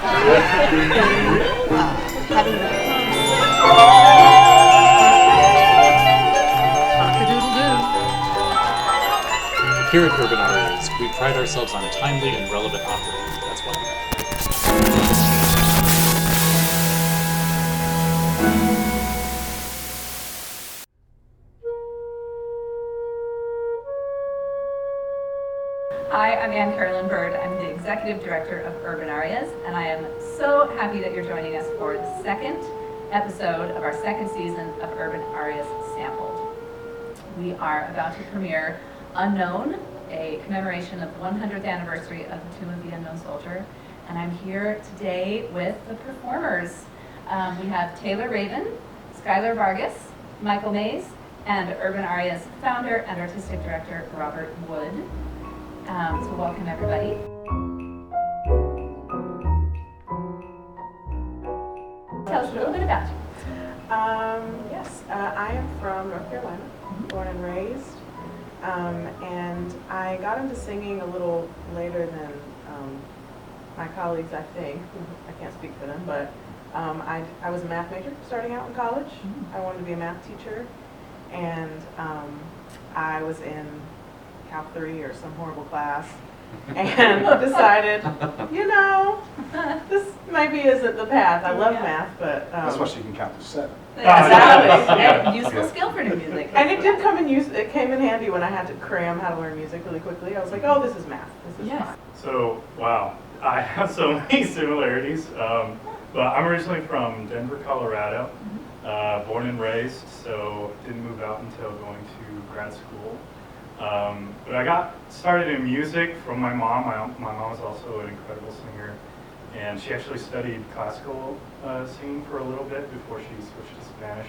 Here at Urban Arias, we pride ourselves on timely and relevant operating. That's why. Hi, I'm Anne-Carolyn. I'm the Executive Director of Urban Arias, and I am so happy that you're joining us for the second episode of our second season of Urban Arias Sampled. We are about to premiere Unknown, a commemoration of the 100th anniversary of the Tomb of the Unknown Soldier, and I'm here today with the performers. We have Taylor Raven, Schyler Vargas, Michael Mays, and Urban Arias founder and artistic director Robert Wood. So welcome everybody. Tell us a little bit about you. Yes, I am from North Carolina, born and raised, and I got into singing a little later than my colleagues, I think. I can't speak for them, but I was a math major starting out in college. I wanted to be a math teacher, and I was in Cal 3 or some horrible class, and decided, you know, this maybe isn't the path. I love math, but that's why she can count to 7. Exactly. Useful skill for new music. And it did come in use. It came in handy when I had to cram how to learn music really quickly. I was like, oh, this is math. This is fun. So wow, I have so many similarities. But I'm originally from Denver, Colorado, born and raised. So didn't move out until going to grad school. But I got started in music from my mom. My mom was also an incredible singer, and she actually studied classical singing for a little bit before she switched to Spanish.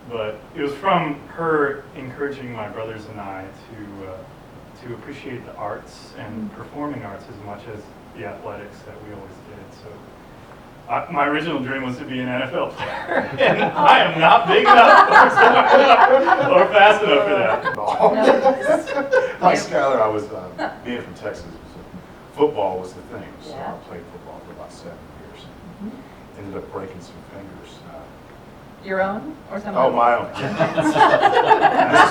But it was from her encouraging my brothers and I to appreciate the arts and performing arts as much as the athletics that we always did. So my original dream was to be an NFL player, and I am not big enough or fast enough for that. Like Schyler, I was, being from Texas, football was the thing, so I played football for about 7 years. Ended up breaking some fingers. Your own or something? Oh, my own. This is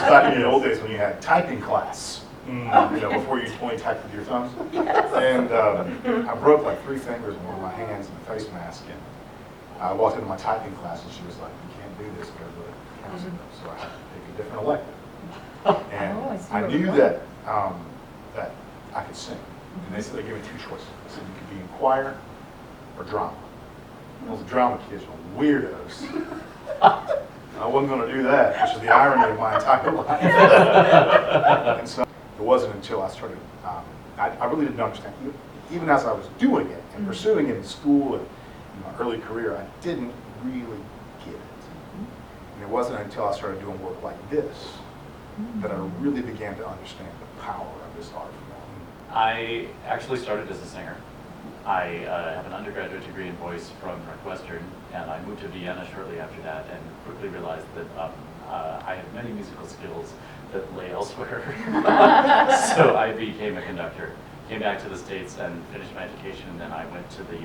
back in the old days when you had typing class. You know, before you only typed with your thumbs. And I broke like 3 fingers on one of my hands in a face mask. And I walked into my typing class and she was like, "You can't do this, go to the counselor." So I had to pick a different elective. And I knew that that I could sing. And they said they gave me 2 choices. They said you could be in choir or drama. Well, the drama kids were weirdos. I wasn't going to do that, which is the irony of my entire life. And so it wasn't until I started, I really didn't understand, even as I was doing it and pursuing it in school and in my early career, I didn't really get it. And it wasn't until I started doing work like this that I really began to understand the power of this art form. I actually started as a singer. I have an undergraduate degree in voice from Northwestern, and I moved to Vienna shortly after that and quickly realized that I have many musical skills that lay elsewhere. So I became a conductor, came back to the States and finished my education, and then I went to the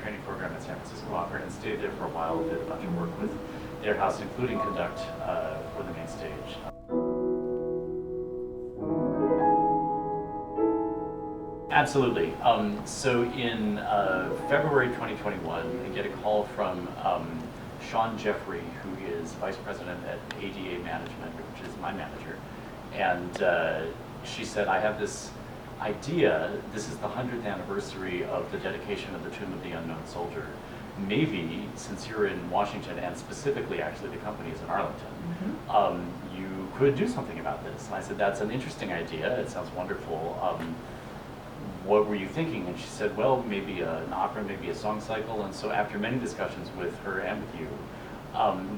training program at San Francisco Opera and stayed there for a while, did a bunch of work with their house, including conduct for the main stage. Absolutely. So in February 2021, I get a call from Sean Jeffrey, who is Vice President at ADA Management, which is my manager. And she said, I have this idea. This is the 100th anniversary of the dedication of the Tomb of the Unknown Soldier. Maybe, since you're in Washington, and specifically actually the company is in Arlington, you could do something about this. And I said, that's an interesting idea. It sounds wonderful. What were you thinking? And she said, well, maybe an opera, maybe a song cycle. And so after many discussions with her and with you,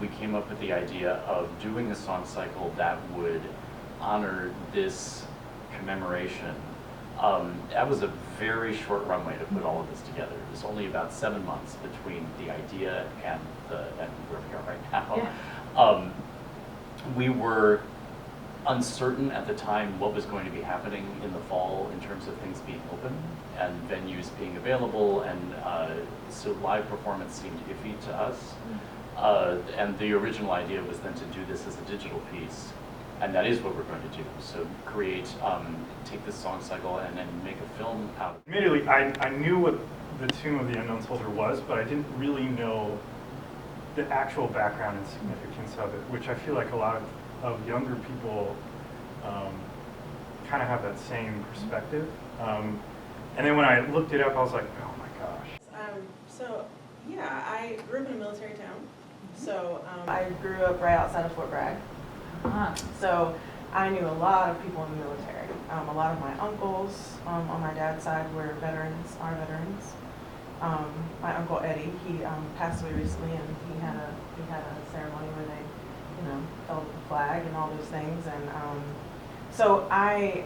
we came up with the idea of doing a song cycle that would honor this commemoration. That was a very short runway to put all of this together. It was only about 7 months between the idea and where we are right now. Yeah. We were uncertain at the time what was going to be happening in the fall in terms of things being open and venues being available, and so live performance seemed iffy to us. And the original idea was then to do this as a digital piece, and that is what we're going to do. So create, take this song cycle and then make a film out of it. Immediately, I knew what the Tomb of the Unknown Soldier was, but I didn't really know the actual background and significance of it, which I feel like a lot of younger people kind of have that same perspective. And then when I looked it up, I was like, oh my gosh. So, yeah, I grew up in a military town. So I grew up right outside of Fort Bragg. So I knew a lot of people in the military. A lot of my uncles on my dad's side were veterans, are veterans. My uncle Eddie, he passed away recently, and we had a ceremony where they, held the flag and all those things. And so I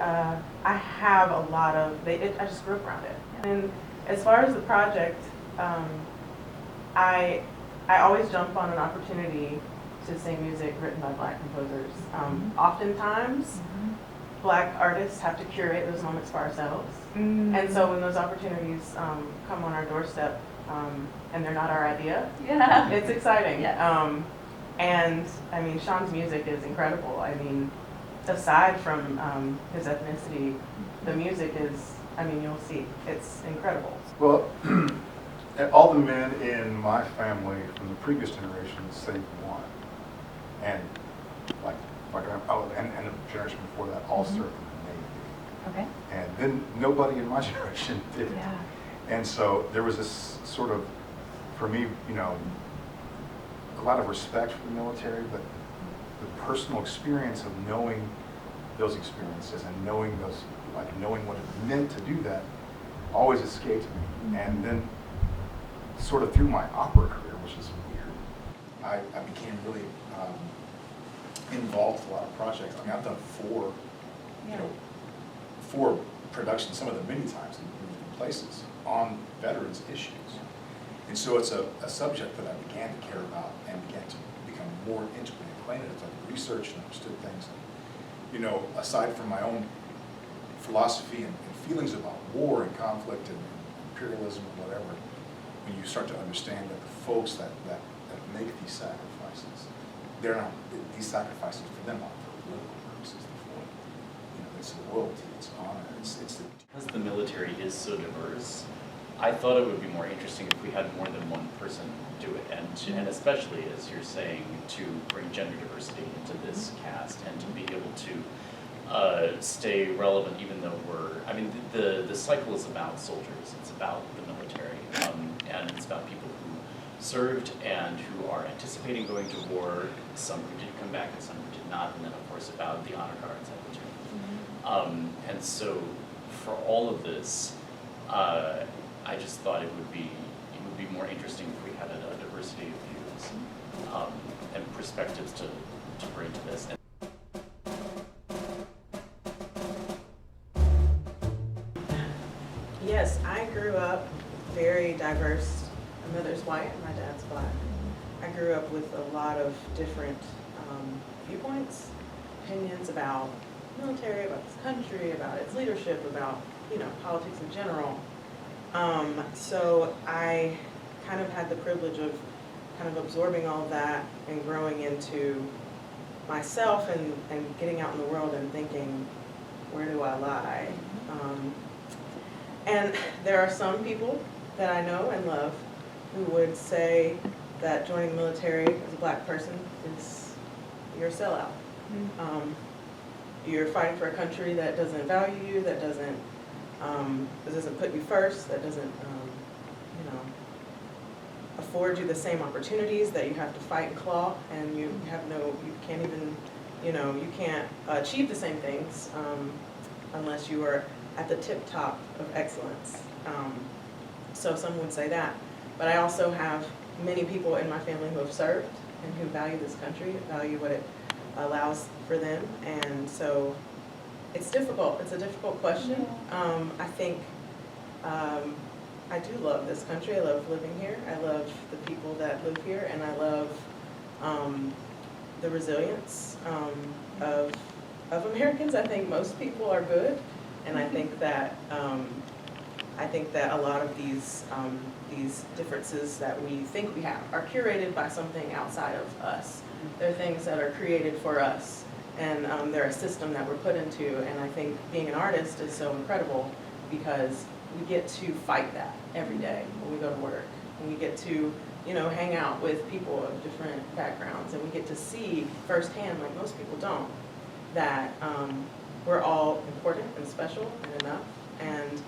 have a lot of. I just grew up around it. And as far as the project, I always jump on an opportunity to sing music written by Black composers. Oftentimes, Black artists have to curate those moments for ourselves. And so when those opportunities come on our doorstep, and they're not our idea, it's exciting. Yes. And I mean, Sean's music is incredible. I mean, aside from his ethnicity, the music is, you'll see, it's incredible. Well, all the men in my family from the previous generation save one. And and the generation before that all served in the Navy. Okay. And then nobody in my generation did. Yeah. And so there was this sort of, for me, a lot of respect for the military, but the personal experience of knowing those experiences and knowing what it meant to do that always escaped me. And then sort of through my opera career, which is weird, I became really involved with a lot of projects. I've done four productions, some of them many times in different places, on veterans issues. And so it's a subject that I began to care about and began to become more intimately acquainted with. I researched and understood things. And, aside from my own philosophy and feelings about war and conflict and imperialism and whatever, when you start to understand that the folks that make these sacrifices, they're not, these sacrifices for them aren't for political purposes, it's loyalty, it's honor, it's the... Because the military is so diverse, I thought it would be more interesting if we had more than one person do it, and especially, as you're saying, to bring gender diversity into this cast and to be able to stay relevant even though the cycle is about soldiers, it's about the military, and it's about people who served and who are anticipating going to war, some who did come back and some who did not, and then of course about the honor guards at the tomb. And so for all of this, I just thought it would be more interesting if we had a diversity of views and perspectives to bring to this. Yes, I grew up very diverse. My mother's white, my dad's Black. I grew up with a lot of different viewpoints, opinions about military, about this country, about its leadership, about politics in general. So I kind of had the privilege of kind of absorbing all of that and growing into myself and getting out in the world and thinking, where do I lie? And there are some people that I know and love who would say that joining the military as a Black person is, you're a sellout. You're fighting for a country that doesn't value you, that doesn't put you first, that doesn't afford you the same opportunities, that you have to fight and claw, and you can't even, you can't achieve the same things unless you are at the tip top of excellence. So some would say that. But I also have many people in my family who have served and who value this country, value what it allows for them. And so it's difficult. It's a difficult question. I think I do love this country. I love living here. I love the people that live here. And I love the resilience of of Americans. I think most people are good, and I think that a lot of these differences that we think we have are curated by something outside of us. They're things that are created for us, and they're a system that we're put into. And I think being an artist is so incredible because we get to fight that every day when we go to work, and we get to, you know, hang out with people of different backgrounds, and we get to see firsthand, like most people don't, that we're all important and special and enough. And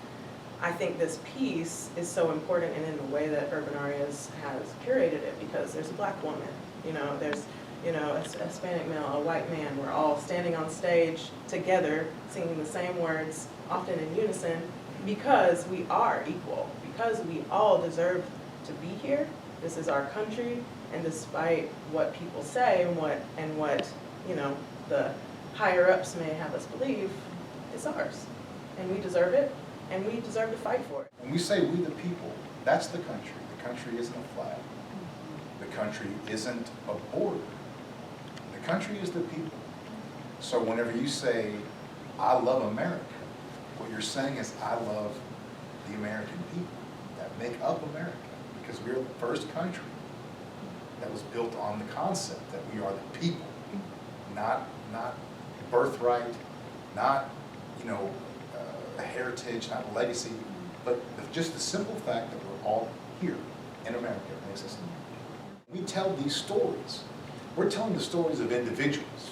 I think this piece is so important, and in the way that Urban Arias has curated it, because there's a Black woman, you know, there's, you know, a Hispanic male, a white man. We're all standing on stage together, singing the same words, often in unison, because we are equal, because we all deserve to be here. This is our country, and despite what people say and what you know the higher ups may have us believe, it's ours, and we deserve it, and we deserve to fight for it. When we say we the people, that's the country. The country isn't a flag. The country isn't a border. The country is the people. So whenever you say, I love America, what you're saying is, I love the American people that make up America, because we're the first country that was built on the concept that we are the people, not birthright, not, you know, a heritage, not a legacy, but just the simple fact that we're all here in America makes us American. We tell these stories. We're telling the stories of individuals.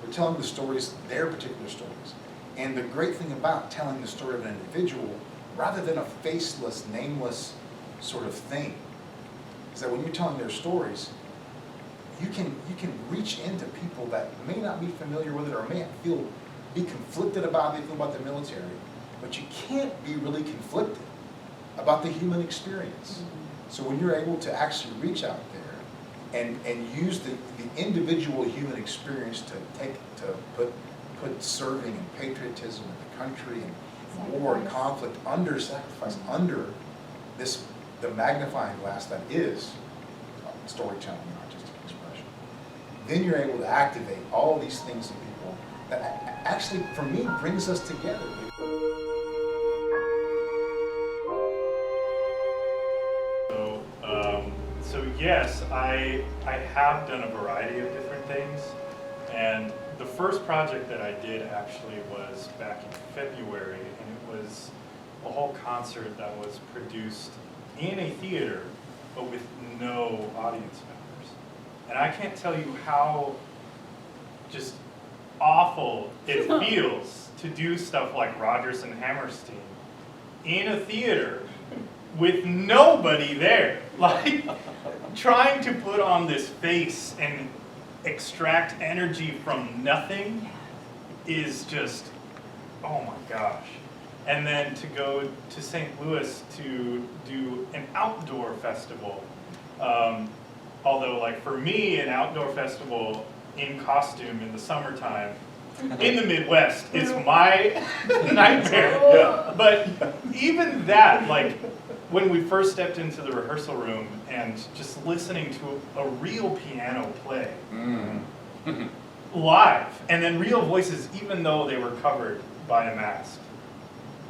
We're telling the stories, their particular stories. And the great thing about telling the story of an individual, rather than a faceless, nameless sort of thing, is that when you're telling their stories, you can reach into people that may not be familiar with it or may be conflicted about it, feel about the military, but you can't be really conflicted about the human experience. So when you're able to actually reach out there and use the individual human experience to put serving and patriotism in the country and war and conflict under sacrifice, under the magnifying glass that is storytelling, not just an expression, then you're able to activate all these things in people that actually, for me, brings us together. So yes, I have done a variety of different things, and the first project that I did actually was back in February, and it was a whole concert that was produced in a theater, but with no audience members. And I can't tell you how just awful it feels to do stuff like Rodgers and Hammerstein in a theater with nobody there. Like, trying to put on this face and extract energy from nothing is just, oh my gosh. And then to go to St. Louis to do an outdoor festival. Although, like, for me, an outdoor festival in costume in the summertime in the Midwest is my nightmare. Yeah. But even that, like, when we first stepped into the rehearsal room and just listening to a real piano play live, and then real voices, even though they were covered by a mask,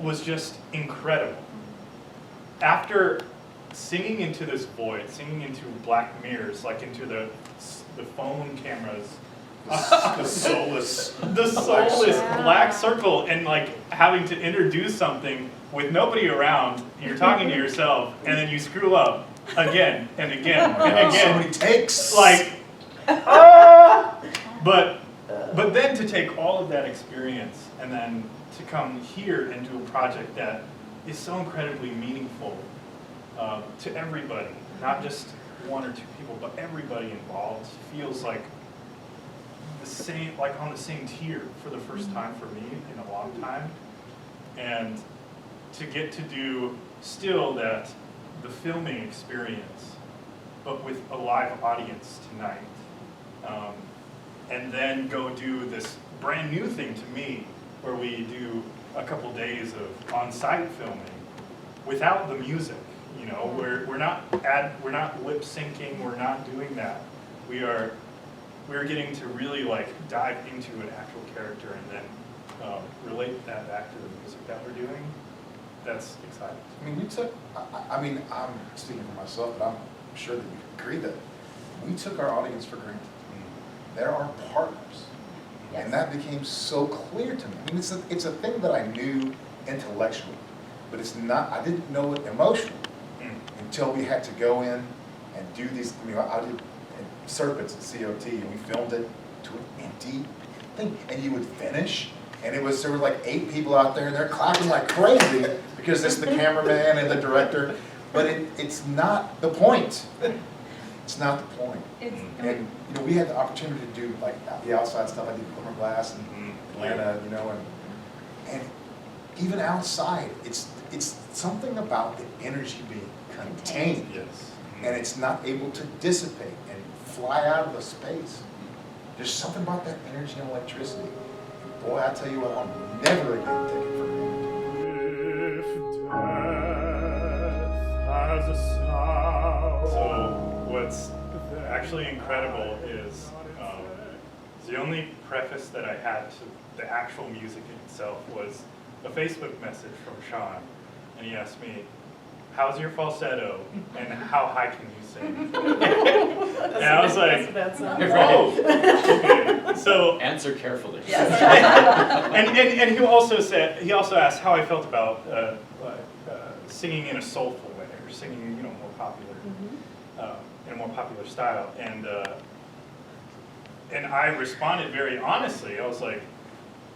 was just incredible. After singing into this void, singing into black mirrors, like into the phone cameras, The soulless black circle, and like having to introduce something with nobody around, you're talking to yourself, and then you screw up again and again and again. So many takes. Like, but then to take all of that experience and then to come here and do a project that is so incredibly meaningful to everybody, not just one or two people, but everybody involved, feels like the same, like on the same tier for the first time for me in a long time. And to get to do still the filming experience, but with a live audience tonight. And then go do this brand new thing to me, where we do a couple days of on-site filming without the music. You know, we're not lip syncing. We're not doing that. We are we were getting to really like dive into an actual character and then relate that back to the music that we're doing. That's exciting. I mean, I'm speaking for myself, but I'm sure that you agree that we took our audience for granted. They're our partners. Yes. And that became so clear to me. I mean, it's a thing that I knew intellectually, but I didn't know it emotionally until we had to go in and do these. I mean, I did Serpents at COT, and we filmed it to an empty thing. And you would finish, and there were like 8 people out there, and they're clapping like crazy because it's the cameraman and the director. But it's not the point. It's not the point. And we had the opportunity to do like the outside stuff. I did Glimmer Glass and Atlanta, and even outside, it's something about the energy being contained. Yes. And it's not able to dissipate and fly out of the space. There's something about that energy and electricity. Boy, I tell you what, I'll never again take it for granted. If death has a sound. So what's actually incredible is the only preface that I had to the actual music itself was a Facebook message from Sean, and he asked me, "How's your falsetto, and how high can you sing?" And I was like, "Oh, okay." So Answer carefully. Yes. and he also asked how I felt about singing in a soulful way, or singing, more popular, in a more popular style, and I responded very honestly. I was like,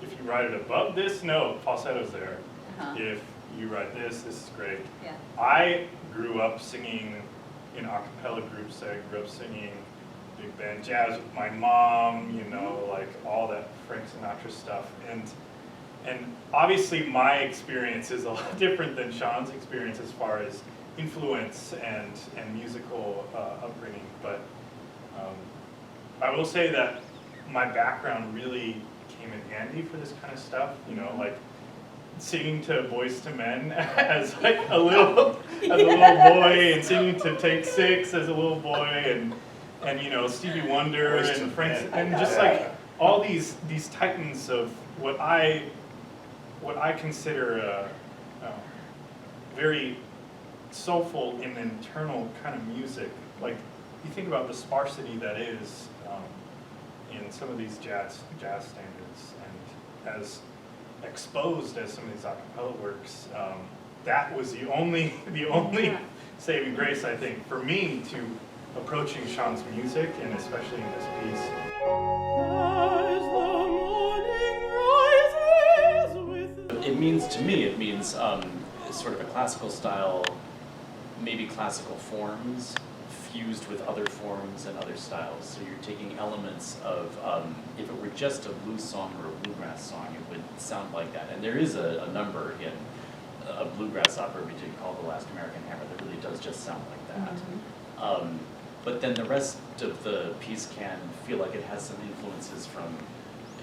if you write it above this note, falsetto's there. If you write this is great. Yeah. I grew up singing in a cappella groups. I grew up singing big band jazz with my mom, like all that Frank Sinatra stuff. And obviously my experience is a lot different than Sean's experience as far as influence and musical upbringing. But I will say that my background really came in handy for this kind of stuff, like singing to Boys to Men as like a little boy, and singing to Take Six as a little boy, and Stevie Wonder and Frank, and just like all these titans of what I consider very soulful and internal kind of music. Like you think about the sparsity that is in some of these jazz standards, and as exposed as some of these a cappella works, that was the only saving grace, I think, for me to approaching Sean's music, and especially in this piece. It means, to me, sort of a classical style, maybe classical forms fused with other forms and other styles. So you're taking elements of, if it were just a blues song or a bluegrass song, it would sound like that. And there is a number in a bluegrass opera we did called The Last American Hammer that really does just sound like that. But then the rest of the piece can feel like it has some influences from,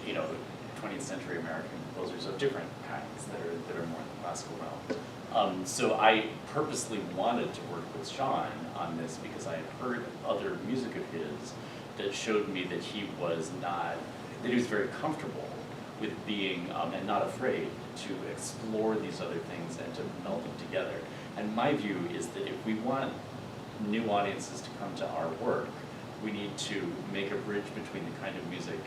20th century American composers of different kinds that are more in the classical realm. So I purposely wanted to work with Sean on this because I had heard other music of his that showed me that he was very comfortable with being, and not afraid to explore these other things and to meld them together. And my view is that if we want new audiences to come to our work, we need to make a bridge between the kind of music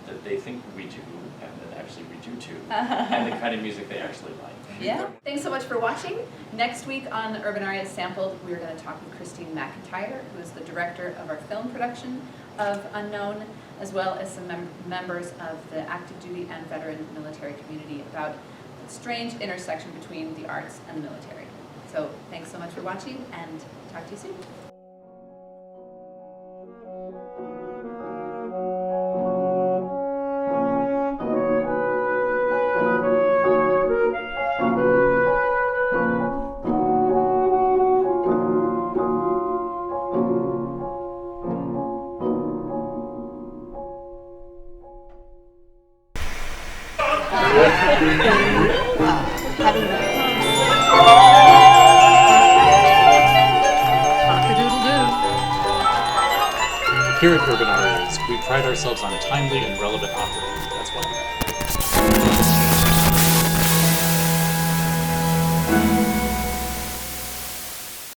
that they think we do, and that actually we do too, and the kind of music they actually like. Yeah. Thanks so much for watching. Next week on Urban Arias Sampled, we're going to talk with Christine McIntyre, who is the director of our film production of Unknown, as well as some members of the active duty and veteran military community, about the strange intersection between the arts and the military. So thanks so much for watching, and talk to you soon. Here at Urban Arias, areas. We pride ourselves on timely and relevant operating. That's why.